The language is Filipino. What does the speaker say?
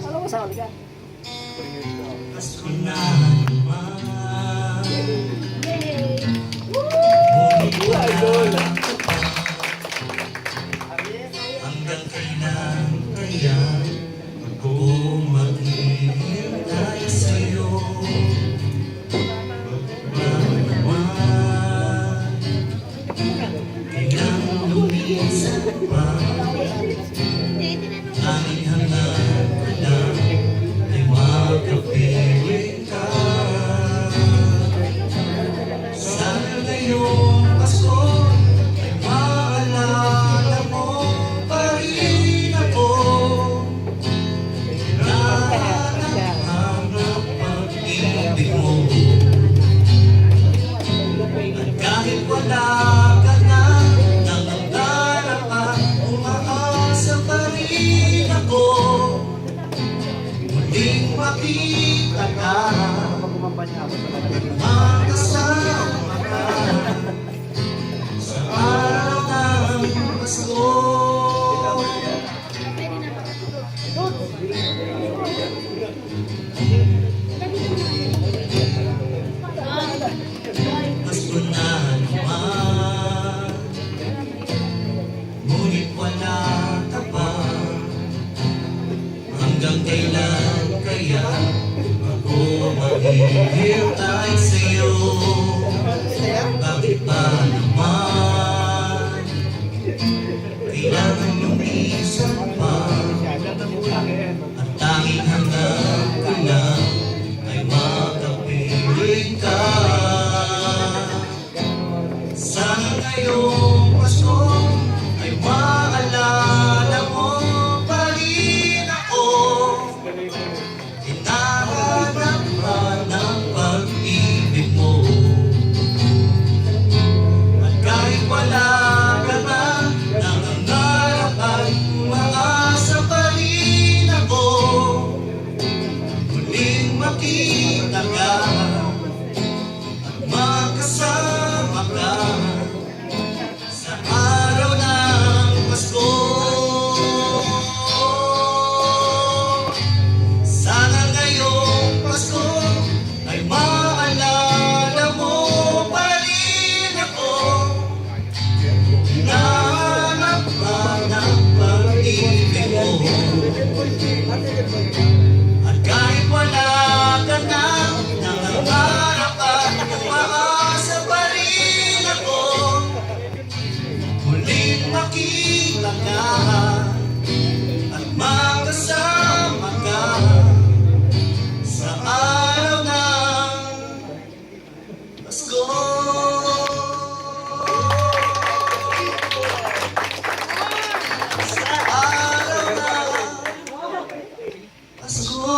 Alam mo, sali ka. Pasko na naman. Ngunit wala hanggang kailan kaya ako maghihintay sa'yo. Magmamawan kailang lumisan pa. Tanging hanap ko lang ay makapiling ka. Sana ngayong Pasko ay maalala mo pa rin ako. Hinahanap ang pag-ibig mo. At kahit wala ka na nangangarap at umaasa pa rin ako. Muling makita ka, makasama ka sa araw ng Pasko. Pasko na naman, ngunit wala ka pa. Hanggang kailan kaya ako maghihintay sa'yo? Bakit ba naman kailangan yung isang pa? Ang tanging hanap ko lang ay makapiling ka. Sana ngayong Pasko ay maalala mo pa rin ako. Hinahanap ka ng pag-ibig mo. At kahit wala ka na, nangangarap at umaasa pa rin ako. Muling makita ka at makasama ka sa araw ng Pasko. Sana ngayong Pasko ay maalala mo pa rin ako. Hinahanap ka ng pag-ibig mo. At kahit wala ka na, nangangarap at umaasa pa rin ako. Muling makita ka at makasama ka sa araw ng Pasko. Sa araw ng Pasko.